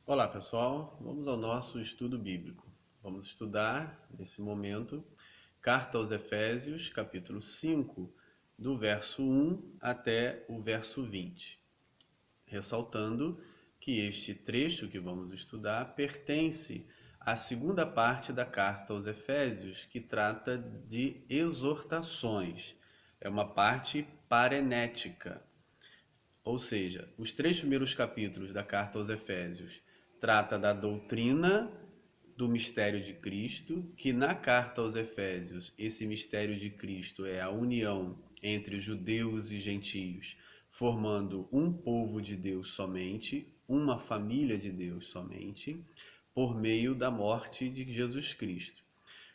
Olá, pessoal. Vamos ao nosso estudo bíblico. Vamos estudar, nesse momento, Carta aos Efésios, capítulo 5, do verso 1 até o verso 20. Ressaltando que este trecho que vamos estudar pertence à segunda parte da Carta aos Efésios, que trata de exortações. É uma parte parenética. Ou seja, os três primeiros capítulos da Carta aos Efésios trata da doutrina do mistério de Cristo, que na Carta aos Efésios, esse mistério de Cristo é a união entre judeus e gentios, formando um povo de Deus somente, uma família de Deus somente, por meio da morte de Jesus Cristo.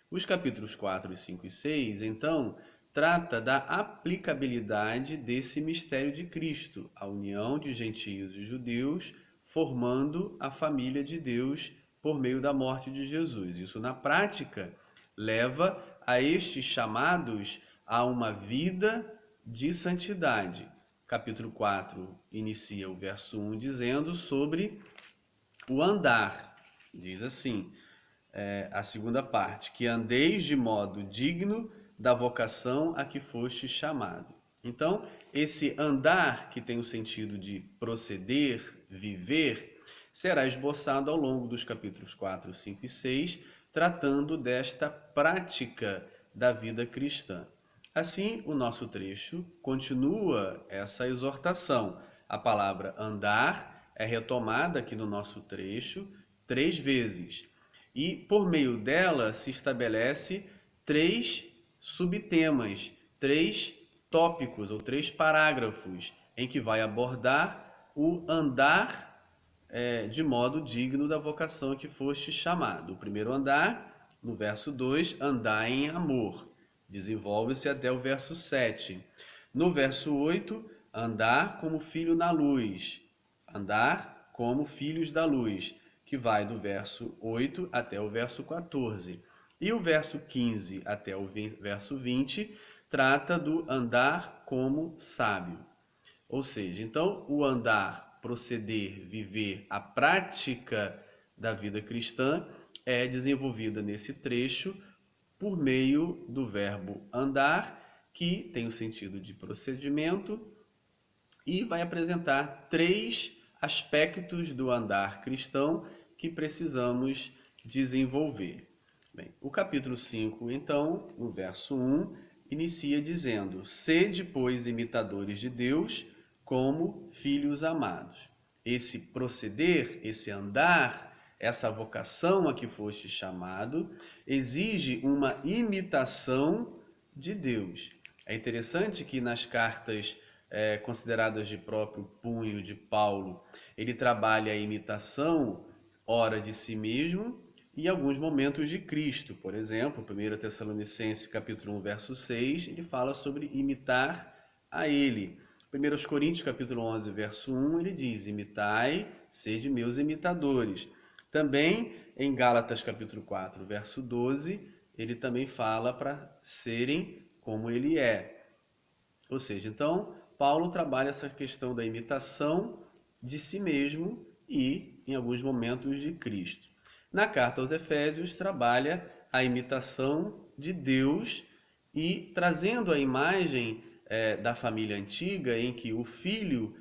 Os capítulos 4, 5 e 6, então, trata da aplicabilidade desse mistério de Cristo, a união de gentios e judeus, formando a família de Deus por meio da morte de Jesus. Isso, na prática, leva a estes chamados a uma vida de santidade. Capítulo 4 inicia o verso 1 dizendo sobre o andar. Diz assim: a segunda parte, que andeis de modo digno da vocação a que foste chamado. Então, esse andar, que tem o sentido de proceder, viver, será esboçado ao longo dos capítulos 4, 5 e 6, tratando desta prática da vida cristã. Assim, o nosso trecho continua essa exortação. A palavra andar é retomada aqui no nosso trecho 3 vezes. E por meio dela se estabelece três subtemas, três tópicos ou três parágrafos em que vai abordar o andar de modo digno da vocação a que foste chamado. O primeiro andar, no verso 2, andar em amor. Desenvolve-se até o verso 7. No verso 8, andar como filho na luz. Andar como filhos da luz, que vai do verso 8 até o verso 14. E o verso 15 até o verso 20 trata do andar como sábio. Ou seja, então o andar, proceder, viver, a prática da vida cristã é desenvolvida nesse trecho por meio do verbo andar, que tem o sentido de procedimento e vai apresentar três aspectos do andar cristão que precisamos desenvolver. Bem, o capítulo 5, então, no verso 1, inicia dizendo: Sede, pois, imitadores de Deus, como filhos amados. Esse proceder, esse andar, essa vocação a que foste chamado, exige uma imitação de Deus. É interessante que nas cartas consideradas de próprio punho de Paulo, ele trabalha a imitação, ora de si mesmo, e alguns momentos de Cristo. Por exemplo, 1 Tessalonicenses capítulo 1, verso 6, ele fala sobre imitar a ele. 1 Coríntios capítulo 11, verso 1, ele diz: imitai, sede meus imitadores. Também em Gálatas capítulo 4, verso 12, ele também fala para serem como ele é. Ou seja, então, Paulo trabalha essa questão da imitação de si mesmo e, em alguns momentos, de Cristo. Na carta aos Efésios, trabalha a imitação de Deus e trazendo a imagem da família antiga, em que o filho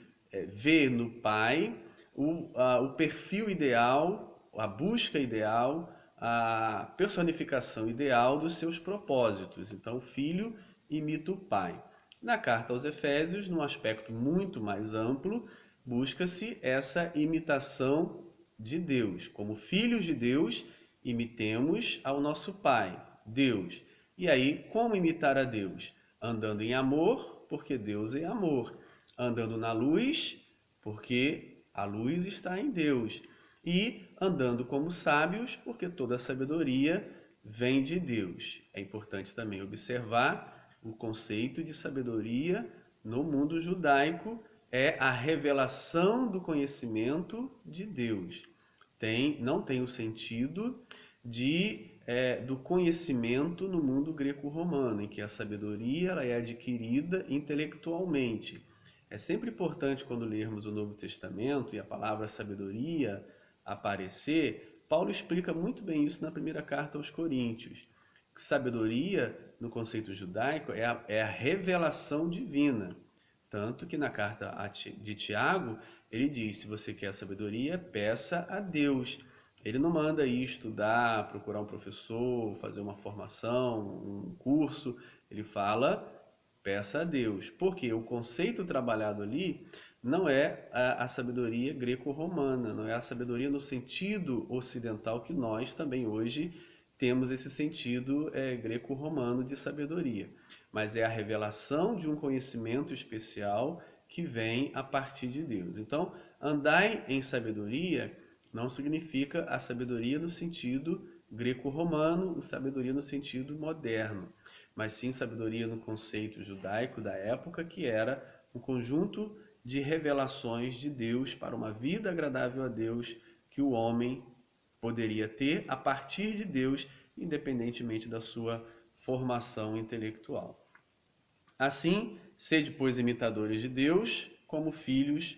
vê no pai o perfil ideal, a busca ideal, a personificação ideal dos seus propósitos. Então, o filho imita o pai. Na carta aos Efésios, num aspecto muito mais amplo, busca-se essa imitação de Deus. Como filhos de Deus, imitemos ao nosso Pai, Deus. E aí, como imitar a Deus? Andando em amor, porque Deus é amor. Andando na luz, porque a luz está em Deus. E andando como sábios, porque toda sabedoria vem de Deus. É importante também observar o conceito de sabedoria no mundo judaico é a revelação do conhecimento de Deus. Não tem o sentido do conhecimento no mundo greco-romano, em que a sabedoria ela é adquirida intelectualmente. É sempre importante, quando lermos o Novo Testamento e a palavra sabedoria aparecer, Paulo explica muito bem isso na primeira carta aos Coríntios. Que sabedoria, no conceito judaico, é a revelação divina. Tanto que na carta de Tiago, ele diz, se você quer sabedoria, peça a Deus. Ele não manda ir estudar, procurar um professor, fazer uma formação, um curso. Ele fala, peça a Deus. Porque o conceito trabalhado ali não é a sabedoria greco-romana, não é a sabedoria no sentido ocidental que nós também hoje temos esse sentido greco-romano de sabedoria. Mas é a revelação de um conhecimento especial que vem a partir de Deus. Então, andai em sabedoria não significa a sabedoria no sentido greco-romano, sabedoria no sentido moderno, mas sim sabedoria no conceito judaico da época, que era um conjunto de revelações de Deus para uma vida agradável a Deus que o homem poderia ter a partir de Deus, independentemente da sua formação intelectual. Assim, sede, pois, imitadores de Deus, como filhos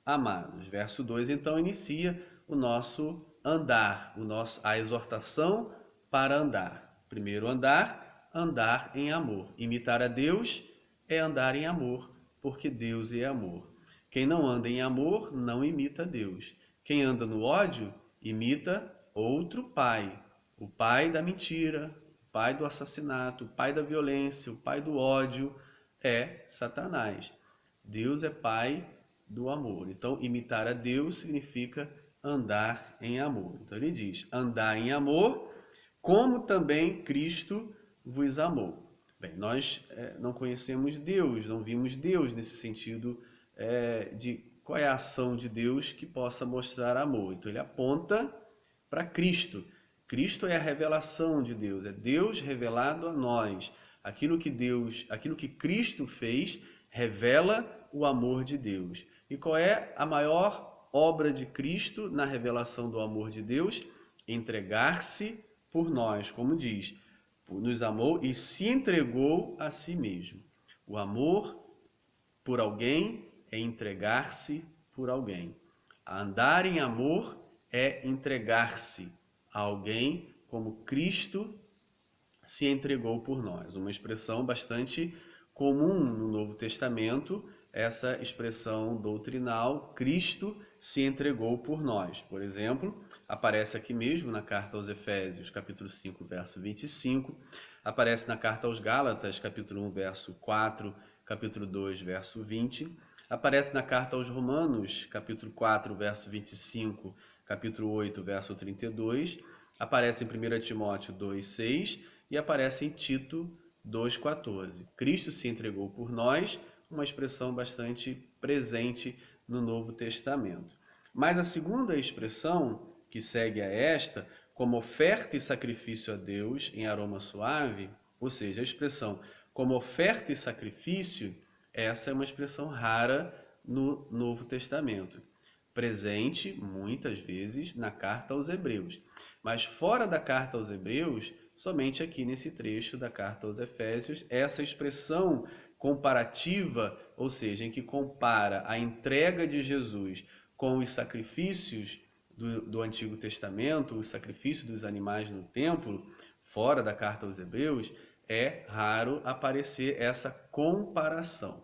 amados. Verso 2, então, inicia o nosso andar, a exortação para andar. Primeiro andar, andar em amor. Imitar a Deus é andar em amor, porque Deus é amor. Quem não anda em amor, não imita Deus. Quem anda no ódio, imita outro pai. O pai da mentira, o pai do assassinato, o pai da violência, o pai do ódio é Satanás. Deus é pai do amor. Então, imitar a Deus significa andar em amor. Então, ele diz, andar em amor, como também Cristo vos amou. Bem, nós não conhecemos Deus, não vimos Deus nesse sentido de qual é a ação de Deus que possa mostrar amor. Então, ele aponta para Cristo. Cristo é a revelação de Deus, é Deus revelado a nós. Aquilo que Cristo fez, revela o amor de Deus. E qual é a maior obra de Cristo na revelação do amor de Deus? Entregar-se por nós, como diz, nos amou e se entregou a si mesmo. O amor por alguém é entregar-se por alguém. Andar em amor é entregar-se a alguém como Cristo se entregou por nós. Uma expressão bastante comum no Novo Testamento, essa expressão doutrinal, Cristo se entregou por nós. Por exemplo, aparece aqui mesmo na carta aos Efésios, capítulo 5, verso 25, aparece na carta aos Gálatas, capítulo 1, verso 4, capítulo 2, verso 20, aparece na carta aos Romanos, capítulo 4, verso 25, capítulo 8, verso 32, aparece em 1 Timóteo 2, 6 e aparece em Tito 2,14. Cristo se entregou por nós, uma expressão bastante presente no Novo Testamento. Mas a segunda expressão, que segue a esta, como oferta e sacrifício a Deus em aroma suave, ou seja, a expressão como oferta e sacrifício, essa é uma expressão rara no Novo Testamento, presente muitas vezes na carta aos Hebreus. Mas fora da carta aos Hebreus, somente aqui nesse trecho da carta aos Efésios, essa expressão comparativa, ou seja, em que compara a entrega de Jesus com os sacrifícios do Antigo Testamento, o sacrifício dos animais no templo, fora da carta aos Hebreus, é raro aparecer essa comparação.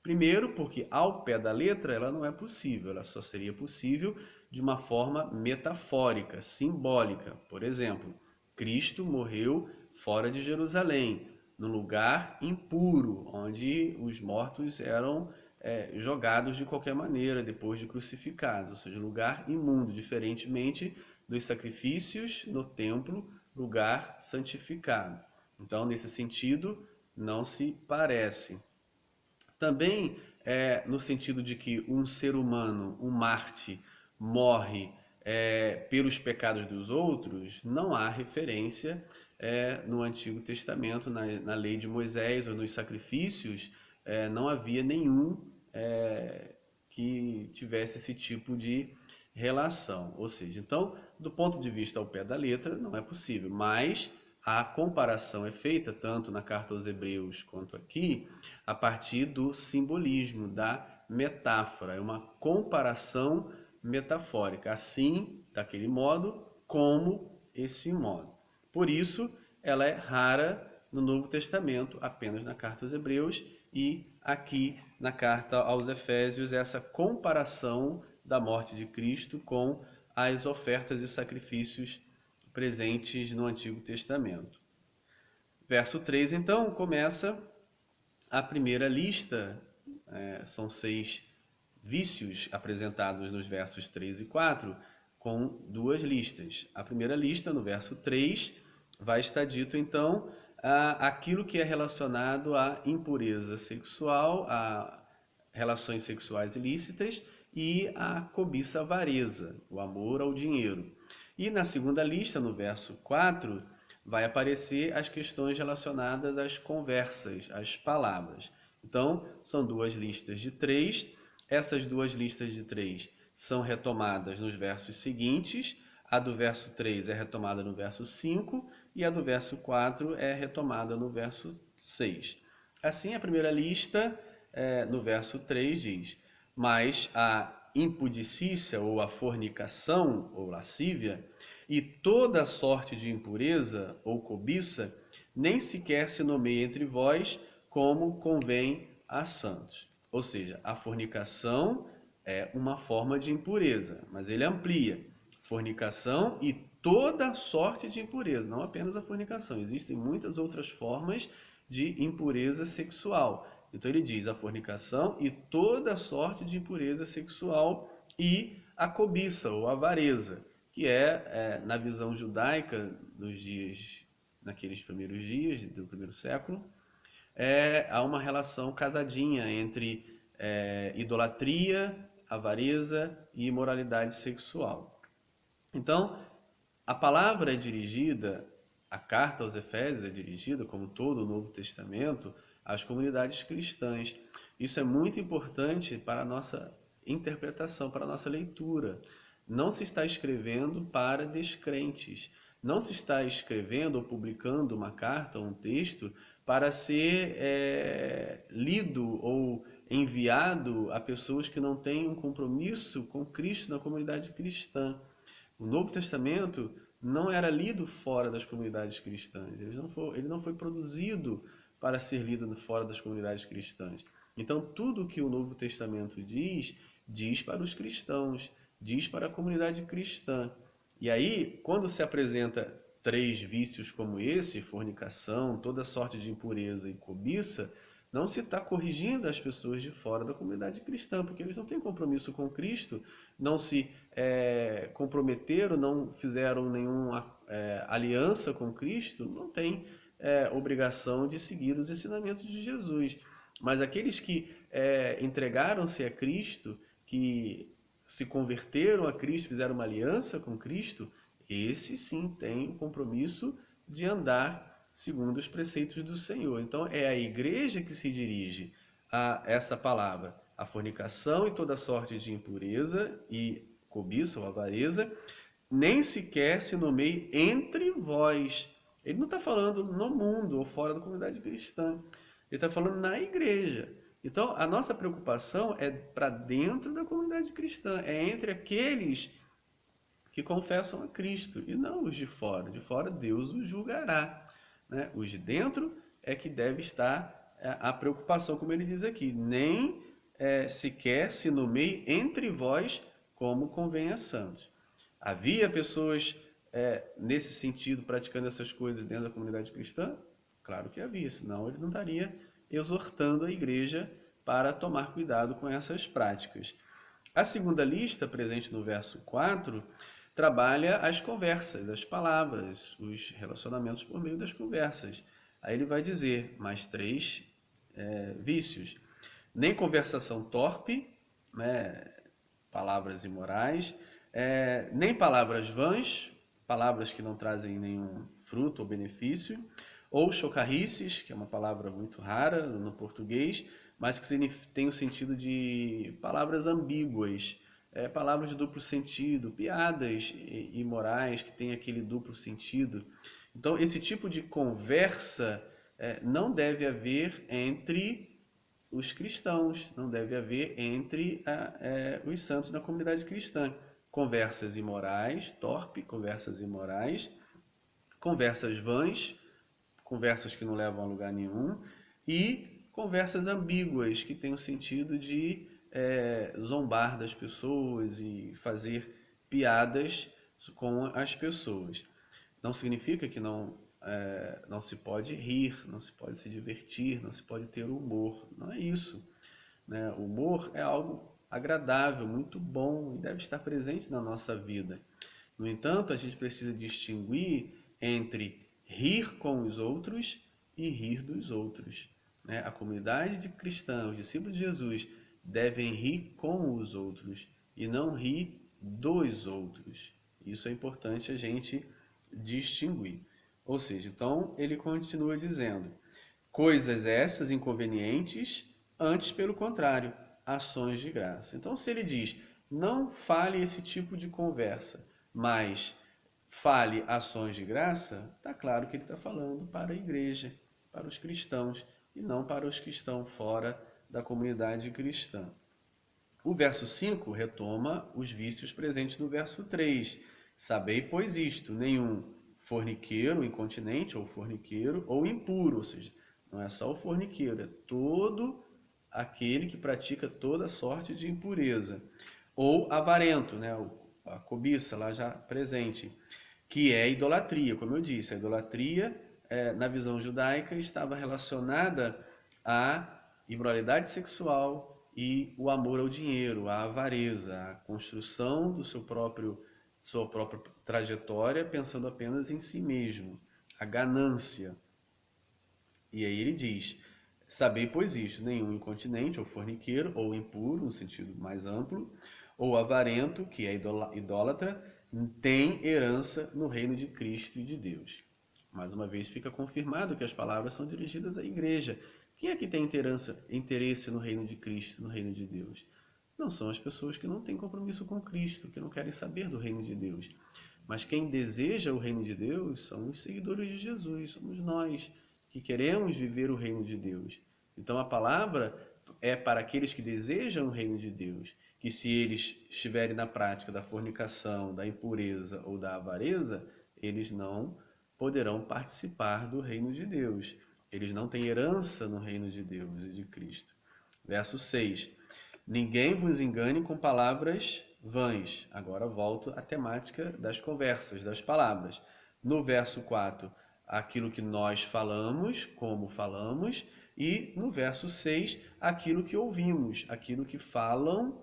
Primeiro, porque ao pé da letra ela não é possível, ela só seria possível de uma forma metafórica, simbólica. Por exemplo, Cristo morreu fora de Jerusalém, num lugar impuro, onde os mortos eram jogados de qualquer maneira depois de crucificados, ou seja, lugar imundo, diferentemente dos sacrifícios no templo, lugar santificado. Então, nesse sentido, não se parece. Também, no sentido de que um ser humano, um Marte, morre pelos pecados dos outros, não há referência no Antigo Testamento, na lei de Moisés ou nos sacrifícios, não havia nenhum que tivesse esse tipo de relação. Ou seja, então, do ponto de vista ao pé da letra, não é possível, mas a comparação é feita, tanto na carta aos Hebreus quanto aqui, a partir do simbolismo, da metáfora. É uma comparação metafórica. Assim, daquele modo, como esse modo. Por isso, ela é rara no Novo Testamento, apenas na carta aos Hebreus e aqui na carta aos Efésios, essa comparação da morte de Cristo com as ofertas e sacrifícios presentes no Antigo Testamento. Verso 3, então, começa a primeira lista, são 6 vícios apresentados nos versos 3 e 4, com 2 listas. A primeira lista, no verso 3, vai estar dito, então, aquilo que é relacionado à impureza sexual, a relações sexuais ilícitas e a cobiça avareza, o amor ao dinheiro. E na segunda lista, no verso 4, vai aparecer as questões relacionadas às conversas, às palavras. Então, são 2 listas de 3. Essas 2 listas de 3 são retomadas nos versos seguintes. A do verso 3 é retomada no verso 5 e a do verso 4 é retomada no verso 6. Assim, a primeira lista, no verso 3, diz: mas a impudicícia ou a fornicação ou lascívia e toda sorte de impureza ou cobiça nem sequer se nomeia entre vós como convém a santos. Ou seja, a fornicação é uma forma de impureza, mas ele amplia. Fornicação e toda sorte de impureza, não apenas a fornicação. Existem muitas outras formas de impureza sexual. Então ele diz a fornicação e toda sorte de impureza sexual e a cobiça ou avareza, que na visão judaica dos dias, naqueles primeiros dias do primeiro século, há uma relação casadinha entre idolatria, avareza e imoralidade sexual. Então, a palavra é dirigida, a carta aos Efésios é dirigida, como todo o Novo Testamento, às comunidades cristãs. Isso é muito importante para a nossa interpretação, para a nossa leitura. Não se está escrevendo para descrentes. Não se está escrevendo ou publicando uma carta ou um texto para ser lido ou enviado a pessoas que não têm um compromisso com Cristo na comunidade cristã. O Novo Testamento não era lido fora das comunidades cristãs. Ele não foi produzido para ser lido fora das comunidades cristãs. Então, tudo que o Novo Testamento diz para os cristãos, diz para a comunidade cristã. E aí, quando se apresenta 3 vícios como esse, fornicação, toda sorte de impureza e cobiça, não se está corrigindo as pessoas de fora da comunidade cristã, porque eles não têm compromisso com Cristo, não se comprometeram, não fizeram nenhuma aliança com Cristo, não têm obrigação de seguir os ensinamentos de Jesus. Mas aqueles que entregaram-se a Cristo, que se converteram a Cristo, fizeram uma aliança com Cristo, esse sim tem o compromisso de andar segundo os preceitos do Senhor. Então é a igreja que se dirige a essa palavra. A fornicação e toda sorte de impureza e cobiça ou avareza, nem sequer se nomeie entre vós. Ele não está falando no mundo ou fora da comunidade cristã. Ele está falando na igreja. Então, a nossa preocupação é para dentro da comunidade cristã. É entre aqueles que confessam a Cristo e não os de fora. De fora, Deus os julgará. Né? Os de dentro é que deve estar a preocupação, como ele diz aqui. Nem sequer se nomeie entre vós como convém a santos. Havia pessoas nesse sentido praticando essas coisas dentro da comunidade cristã? Claro que havia, senão ele não estaria exortando a igreja para tomar cuidado com essas práticas. A segunda lista, presente no verso 4, trabalha as conversas, as palavras, os relacionamentos por meio das conversas. Aí ele vai dizer mais 3 vícios. Nem conversação torpe, né, palavras imorais, nem palavras vãs, palavras que não trazem nenhum fruto ou benefício, ou chocarrices, que é uma palavra muito rara no português, mas que tem o sentido de palavras ambíguas, palavras de duplo sentido, piadas imorais que têm aquele duplo sentido. Então, esse tipo de conversa não deve haver entre os cristãos, não deve haver entre os santos da comunidade cristã. Conversas imorais, conversas imorais, conversas vãs, conversas que não levam a lugar nenhum, e conversas ambíguas, que têm o sentido de zombar das pessoas e fazer piadas com as pessoas. Não significa que não se pode rir, não se pode se divertir, não se pode ter humor. Não é isso, né? O humor é algo agradável, muito bom e deve estar presente na nossa vida. No entanto, a gente precisa distinguir entre rir com os outros e rir dos outros, né? A comunidade de cristãos, discípulos de Jesus, devem rir com os outros e não rir dos outros. Isso é importante a gente distinguir. Ou seja, então ele continua dizendo: coisas essas inconvenientes, antes pelo contrário, ações de graça. Então, se ele diz, não fale esse tipo de conversa, mas fale ações de graça, está claro que ele está falando para a igreja, para os cristãos, e não para os que estão fora da comunidade cristã. O verso 5 retoma os vícios presentes no verso 3. Sabei, pois isto, nenhum forniqueiro, incontinente ou forniqueiro, ou impuro, ou seja, não é só o forniqueiro, é todo aquele que pratica toda sorte de impureza. Ou avarento, né? A cobiça lá já presente, que é idolatria. Como eu disse, a idolatria, na visão judaica, estava relacionada à imoralidade sexual e o amor ao dinheiro, a avareza, a construção do sua própria trajetória pensando apenas em si mesmo, a ganância. E aí ele diz: sabei, pois isto, nenhum incontinente ou forniqueiro ou impuro, no sentido mais amplo, ou avarento, que é idólatra, tem herança no reino de Cristo e de Deus. Mais uma vez fica confirmado que as palavras são dirigidas à igreja. Quem é que tem interesse no reino de Cristo, no reino de Deus? Não são as pessoas que não têm compromisso com Cristo, que não querem saber do reino de Deus. Mas quem deseja o reino de Deus são os seguidores de Jesus, somos nós que queremos viver o reino de Deus. Então a palavra é para aqueles que desejam o reino de Deus, que se eles estiverem na prática da fornicação, da impureza ou da avareza, eles não poderão participar do reino de Deus. Eles não têm herança no reino de Deus e de Cristo. Verso 6. Ninguém vos engane com palavras vãs. Agora volto à temática das conversas, das palavras. No verso 4, aquilo que nós falamos, como falamos, e no verso 6, aquilo que ouvimos, aquilo que falam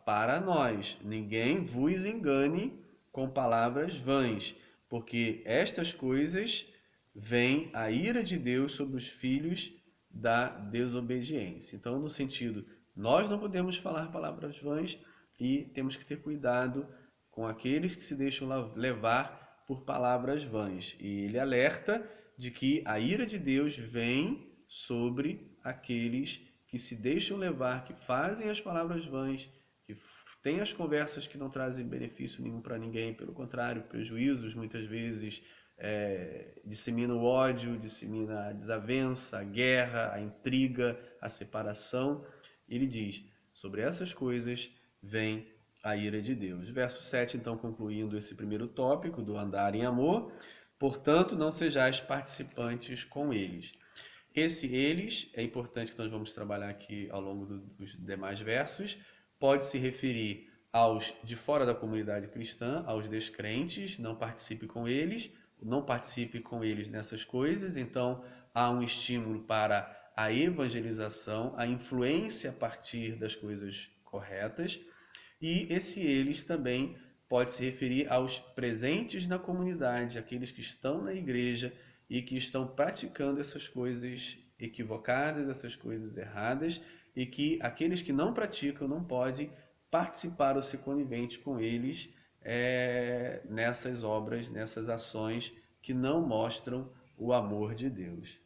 para nós. Ninguém vos engane com palavras vãs, porque estas coisas vêm a ira de Deus sobre os filhos da desobediência. Então, no sentido, nós não podemos falar palavras vãs e temos que ter cuidado com aqueles que se deixam levar por palavras vãs. E ele alerta de que a ira de Deus vem sobre aqueles que se deixam levar, que fazem as palavras vãs, que têm as conversas que não trazem benefício nenhum para ninguém, pelo contrário, prejuízos muitas vezes, dissemina o ódio, dissemina a desavença, a guerra, a intriga, a separação. Ele diz, sobre essas coisas vem a ira de Deus. Verso 7, então, concluindo esse primeiro tópico do andar em amor, portanto, não sejais participantes com eles. Esse eles, é importante que nós vamos trabalhar aqui ao longo dos demais versos, pode se referir aos de fora da comunidade cristã, aos descrentes, não participe com eles nessas coisas. Então, há um estímulo para a evangelização, a influência a partir das coisas corretas, e esse eles também pode se referir aos presentes na comunidade, aqueles que estão na igreja e que estão praticando essas coisas equivocadas, essas coisas erradas, e que aqueles que não praticam não podem participar ou ser conivente com eles nessas obras, nessas ações que não mostram o amor de Deus.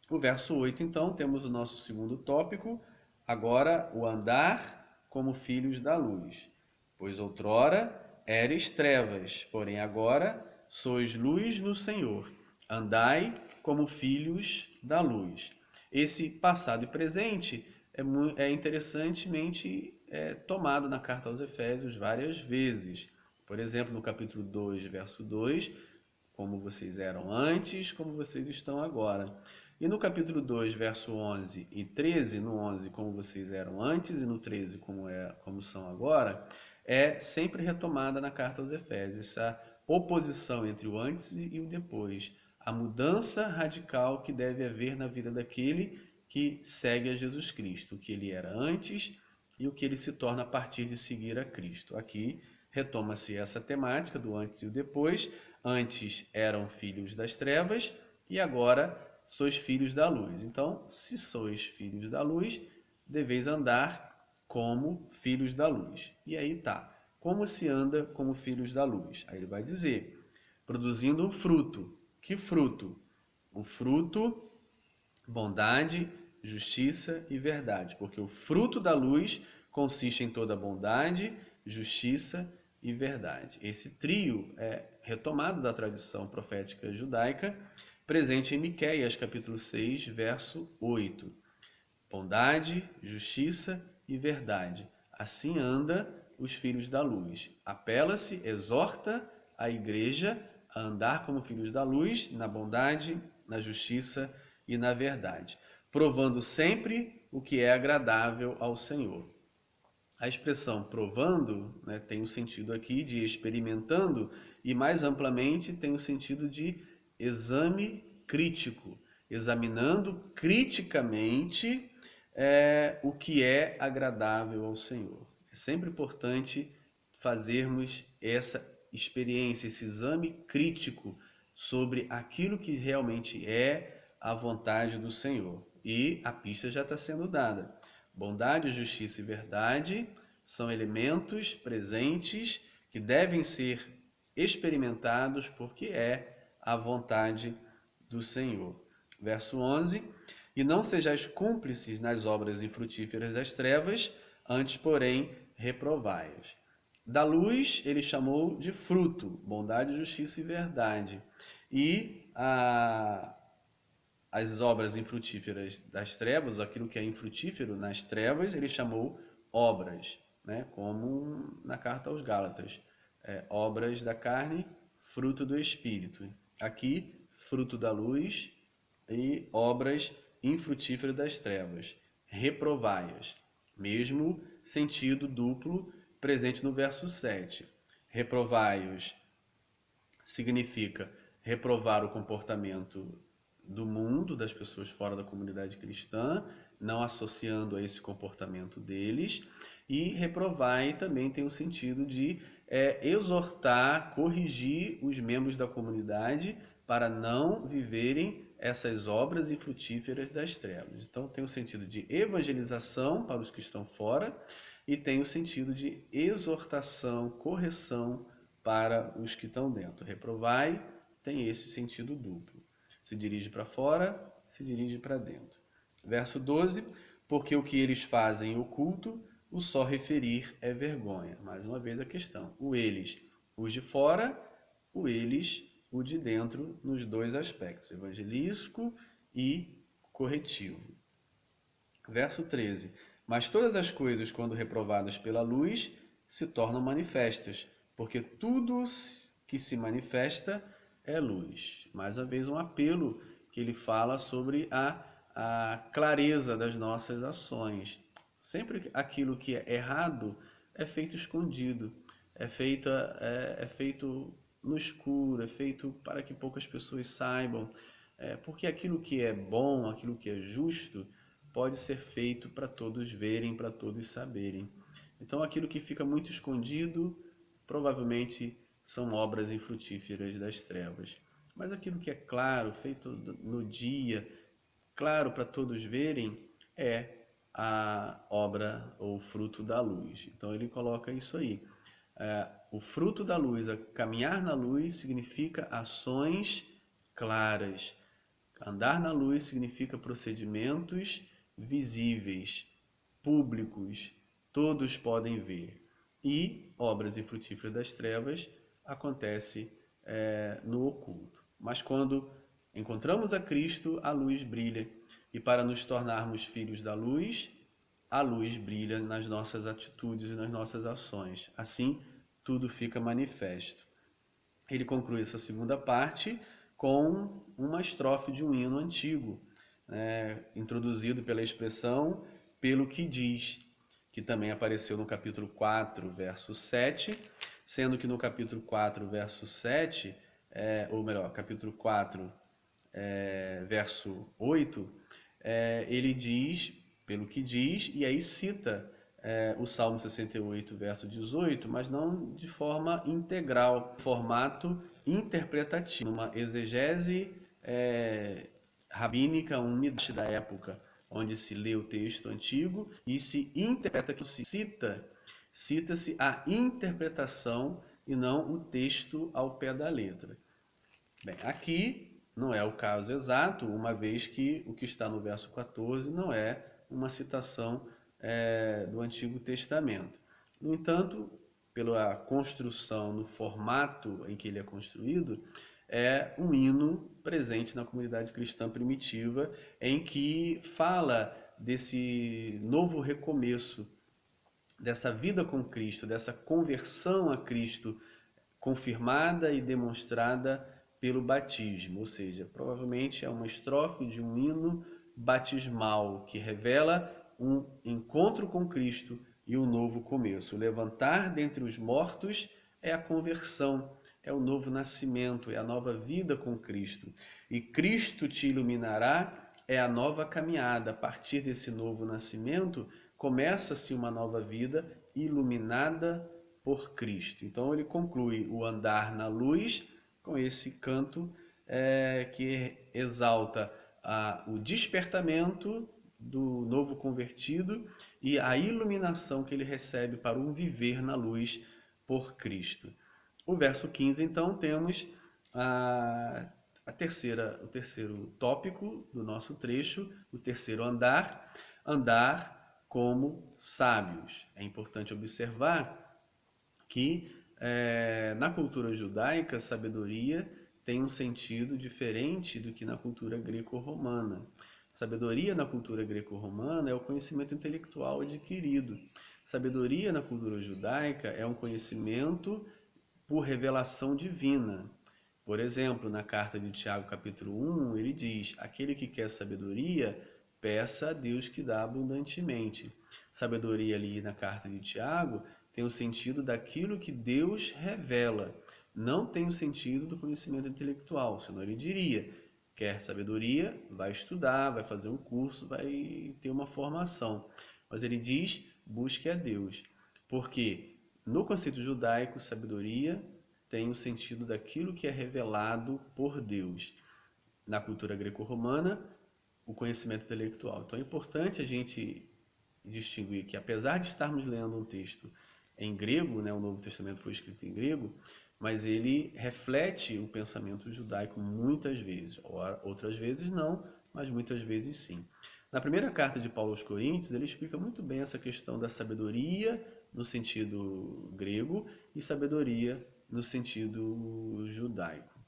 O verso 8, então, temos o nosso segundo tópico, agora o andar como filhos da luz. Pois outrora eres trevas, porém agora sois luz no Senhor. Andai como filhos da luz. Esse passado e presente é interessantemente tomado na carta aos Efésios várias vezes. Por exemplo, no capítulo 2, verso 2, como vocês eram antes, como vocês estão agora. E no capítulo 2, verso 11 e 13, no 11, como vocês eram antes, e no 13, como são agora, é sempre retomada na carta aos Efésios, essa oposição entre o antes e o depois, a mudança radical que deve haver na vida daquele que segue a Jesus Cristo, o que ele era antes e o que ele se torna a partir de seguir a Cristo. Aqui retoma-se essa temática do antes e o depois. Antes eram filhos das trevas e agora sois filhos da luz. Então, se sois filhos da luz, deveis andar como filhos da luz. E aí tá. Como se anda como filhos da luz? Aí ele vai dizer, produzindo um fruto. Que fruto? O fruto, bondade, justiça e verdade. Porque o fruto da luz consiste em toda bondade, justiça e verdade. Esse trio é retomado da tradição profética judaica, presente em Miqueias, capítulo 6, verso 8. Bondade, justiça e verdade. Assim anda os filhos da luz. Apela-se, exorta a igreja a andar como filhos da luz, na bondade, na justiça e na verdade, provando sempre o que é agradável ao Senhor. A expressão provando, né, tem o sentido aqui de experimentando e mais amplamente tem o sentido de exame crítico, examinando criticamente o que é agradável ao Senhor. É sempre importante fazermos essa experiência, esse exame crítico sobre aquilo que realmente é a vontade do Senhor. E a pista já está sendo dada. Bondade, justiça e verdade são elementos presentes que devem ser experimentados porque é a vontade do Senhor. Verso 11: E não sejais cúmplices nas obras infrutíferas das trevas, antes, porém, reprovai-as. Da luz ele chamou de fruto, bondade, justiça e verdade. E as obras infrutíferas das trevas, aquilo que é infrutífero nas trevas, ele chamou obras, né? Como na carta aos Gálatas, obras da carne, fruto do Espírito. Aqui, fruto da luz e obras infrutíferas das trevas, reprovai-as. Mesmo sentido duplo presente no verso 7. Reprovai-os significa reprovar o comportamento do mundo, das pessoas fora da comunidade cristã, não associando a esse comportamento deles, e reprovai também tem o sentido de exortar, corrigir os membros da comunidade para não viverem essas obras infrutíferas das trevas. Então tem o sentido de evangelização para os que estão fora e tem o sentido de exortação, correção para os que estão dentro. Reprovai tem esse sentido duplo. Se dirige para fora, se dirige para dentro. Verso 12, porque o que eles fazem oculto, o só referir é vergonha. Mais uma vez a questão. O eles, os de fora, o eles, o de dentro, nos dois aspectos, evangelístico e corretivo. Verso 13, mas todas as coisas, quando reprovadas pela luz, se tornam manifestas, porque tudo que se manifesta é luz. Mais uma vez um apelo que ele fala sobre a clareza das nossas ações. Sempre aquilo que é errado é feito escondido, é feito no escuro, é feito para que poucas pessoas saibam, porque aquilo que é bom, aquilo que é justo, pode ser feito para todos verem, para todos saberem. Então aquilo que fica muito escondido, provavelmente são obras infrutíferas das trevas. Mas aquilo que é claro, feito no dia, claro para todos verem, é a obra ou fruto da luz. Então ele coloca isso aí. O fruto da luz, caminhar na luz, significa ações claras. Andar na luz significa procedimentos visíveis, públicos, todos podem ver. E obras infrutíferas das trevas acontece no oculto. Mas quando encontramos a Cristo, a luz brilha. E para nos tornarmos filhos da luz, a luz brilha nas nossas atitudes e nas nossas ações. Assim, tudo fica manifesto. Ele conclui essa segunda parte com uma estrofe de um hino antigo, introduzido pela expressão pelo que diz, que também apareceu no capítulo 4, verso 7, sendo que no capítulo 4, verso 7, ou melhor, capítulo 4, verso 8, ele diz, pelo que diz, e aí cita o Salmo 68, verso 18, mas não de forma integral, formato interpretativo, uma exegese rabínica, um midrash da época, onde se lê o texto antigo e se interpreta, que se cita-se a interpretação e não o texto ao pé da letra. Bem, aqui não é o caso exato, uma vez que o que está no verso 14 não é uma citação do Antigo Testamento. No entanto, pela construção, no formato em que ele é construído, é um hino presente na comunidade cristã primitiva, em que fala desse novo recomeço, dessa vida com Cristo, dessa conversão a Cristo confirmada e demonstrada pelo batismo, ou seja, provavelmente é uma estrofe de um hino batismal que revela um encontro com Cristo e um novo começo. O levantar dentre os mortos é a conversão, é o novo nascimento, é a nova vida com Cristo. E Cristo te iluminará é a nova caminhada. A partir desse novo nascimento, começa-se uma nova vida iluminada por Cristo. Então ele conclui o andar na luz com esse canto que exalta o despertamento do novo convertido e a iluminação que ele recebe para um viver na luz por Cristo. O verso 15, então, temos o terceiro tópico do nosso trecho, o terceiro andar, andar como sábios. É importante observar que na cultura judaica, sabedoria tem um sentido diferente do que na cultura greco-romana. Sabedoria na cultura greco-romana é o conhecimento intelectual adquirido. Sabedoria na cultura judaica é um conhecimento por revelação divina. Por exemplo, na carta de Tiago, capítulo 1, ele diz: aquele que quer sabedoria, peça a Deus que dá abundantemente. Sabedoria ali na carta de Tiago tem o sentido daquilo que Deus revela, não tem o sentido do conhecimento intelectual, senão ele diria: quer sabedoria, vai estudar, vai fazer um curso, vai ter uma formação. Mas ele diz: busque a Deus, porque no conceito judaico, sabedoria tem o sentido daquilo que é revelado por Deus. Na cultura greco-romana, o conhecimento intelectual. Então é importante a gente distinguir que, apesar de estarmos lendo um texto em grego, o Novo Testamento foi escrito em grego, mas ele reflete o pensamento judaico muitas vezes, outras vezes não, mas muitas vezes sim. Na primeira carta de Paulo aos Coríntios, ele explica muito bem essa questão da sabedoria no sentido grego e sabedoria no sentido judaico.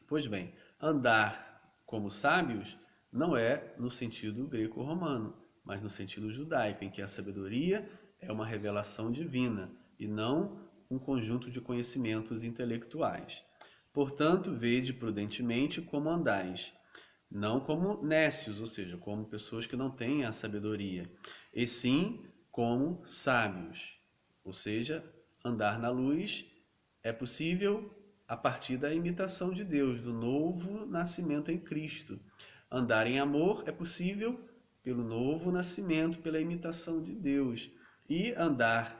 Pois bem, andar como sábios não é no sentido greco-romano, mas no sentido judaico, em que a sabedoria é uma revelação divina e não um conjunto de conhecimentos intelectuais. Portanto, vede prudentemente como andais, não como nécios, ou seja, como pessoas que não têm a sabedoria, e sim como sábios. Ou seja, andar na luz é possível a partir da imitação de Deus, do novo nascimento em Cristo. Andar em amor é possível pelo novo nascimento, pela imitação de Deus. E andar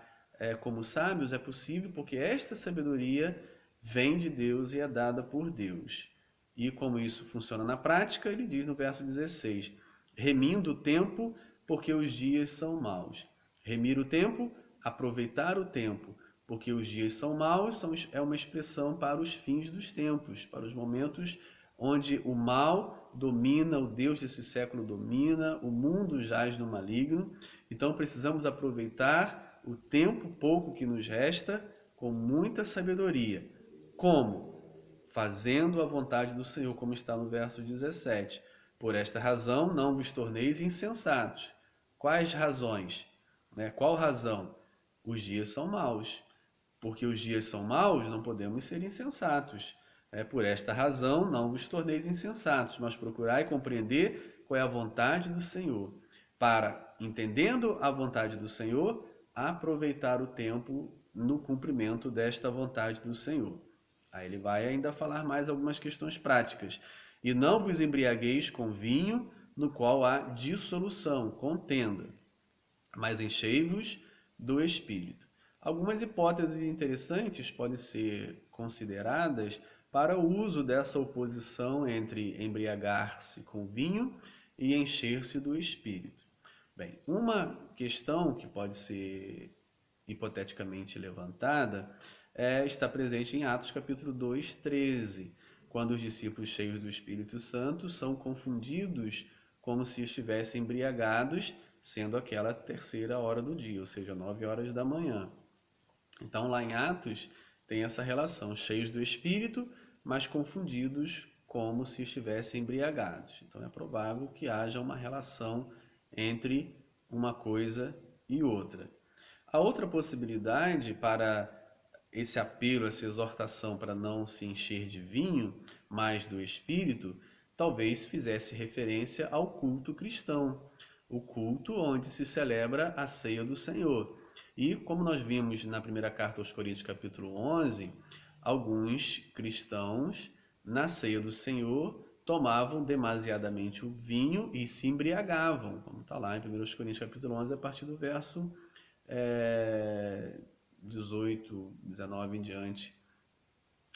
como sábios é possível porque esta sabedoria vem de Deus e é dada por Deus. E como isso funciona na prática, ele diz no verso 16: remindo o tempo, porque os dias são maus. Remir o tempo, aproveitar o tempo, porque os dias são maus, é uma expressão para os fins dos tempos, para os momentos onde o mal domina, o Deus desse século domina, o mundo jaz no maligno. Então precisamos aproveitar o tempo pouco que nos resta com muita sabedoria. Como? Fazendo a vontade do Senhor, como está no verso 17. Por esta razão, não vos torneis insensatos. Quais razões? Qual razão? Os dias são maus. Porque os dias são maus, não podemos ser insensatos. Por esta razão, não vos torneis insensatos, mas procurai compreender qual é a vontade do Senhor, para, entendendo a vontade do Senhor, aproveitar o tempo no cumprimento desta vontade do Senhor. Aí ele vai ainda falar mais algumas questões práticas. E não vos embriagueis com vinho, no qual há dissolução, contenda, mas enchei-vos do Espírito. Algumas hipóteses interessantes podem ser consideradas para o uso dessa oposição entre embriagar-se com vinho e encher-se do Espírito. Bem, uma questão que pode ser hipoteticamente levantada está presente em Atos capítulo 2, 13, quando os discípulos cheios do Espírito Santo são confundidos como se estivessem embriagados, sendo aquela terceira hora do dia, ou seja, 9 horas da manhã. Então, lá em Atos, tem essa relação, cheios do Espírito, mas confundidos como se estivessem embriagados. Então, é provável que haja uma relação entre uma coisa e outra. A outra possibilidade para esse apelo, essa exortação para não se encher de vinho, mas do Espírito, talvez fizesse referência ao culto cristão, o culto onde se celebra a ceia do Senhor. E como nós vimos na primeira carta aos Coríntios, capítulo 11, alguns cristãos, na ceia do Senhor, tomavam demasiadamente o vinho e se embriagavam, como está lá em 1 Coríntios, capítulo 11, a partir do verso 18, 19 em diante,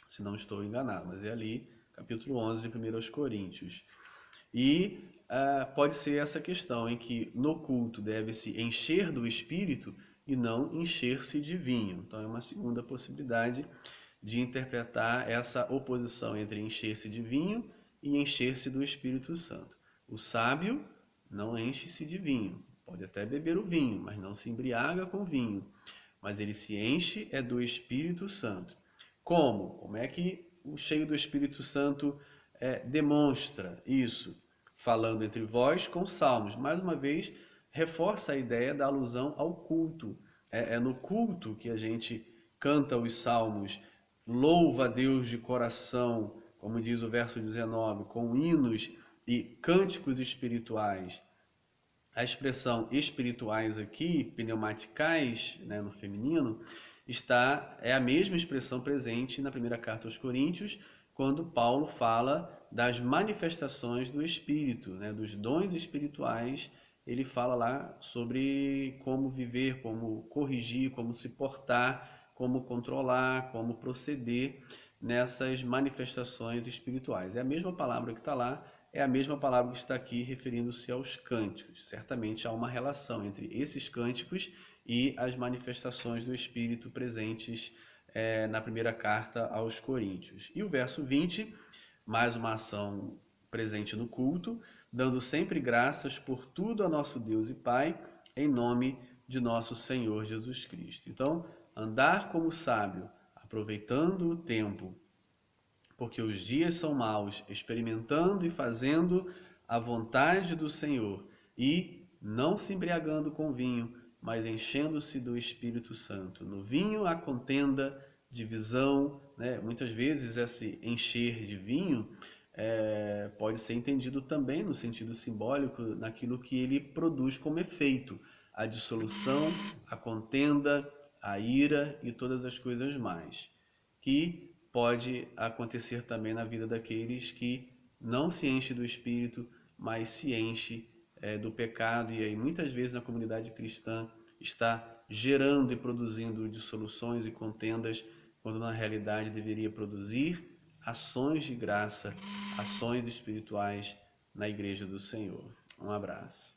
se não estou enganado, mas é ali, capítulo 11 de 1 Coríntios. E pode ser essa questão em que no culto deve-se encher do Espírito e não encher-se de vinho. Então é uma segunda possibilidade de interpretar essa oposição entre encher-se de vinho e encher-se do Espírito Santo. O sábio não enche-se de vinho, pode até beber o vinho, mas não se embriaga com vinho, mas ele se enche do Espírito Santo. Como? Como é que o cheio do Espírito Santo demonstra isso? Falando entre vós com salmos. Mais uma vez, reforça a ideia da alusão ao culto. É no culto que a gente canta os salmos, louva a Deus de coração, como diz o verso 19, com hinos e cânticos espirituais. A expressão espirituais aqui, pneumaticais, no feminino, é a mesma expressão presente na primeira carta aos Coríntios, quando Paulo fala das manifestações do Espírito, dos dons espirituais. Ele fala lá sobre como viver, como corrigir, como se portar, como controlar, como proceder nessas manifestações espirituais. É a mesma palavra que está lá, é a mesma palavra que está aqui referindo-se aos cânticos. Certamente há uma relação entre esses cânticos e as manifestações do Espírito presentes na primeira carta aos Coríntios. E o verso 20, mais uma ação presente no culto, dando sempre graças por tudo a nosso Deus e Pai, em nome de nosso Senhor Jesus Cristo. Então, andar como sábio, aproveitando o tempo, porque os dias são maus, experimentando e fazendo a vontade do Senhor, e não se embriagando com vinho, mas enchendo-se do Espírito Santo. No vinho há contenda, divisão, Muitas vezes esse encher de vinho pode ser entendido também no sentido simbólico, naquilo que ele produz como efeito, a dissolução, a contenda, a ira e todas as coisas mais, que pode acontecer também na vida daqueles que não se enchem do Espírito, mas se enchem do pecado, e aí muitas vezes na comunidade cristã está gerando e produzindo dissoluções e contendas, quando na realidade deveria produzir ações de graça, ações espirituais na Igreja do Senhor. Um abraço.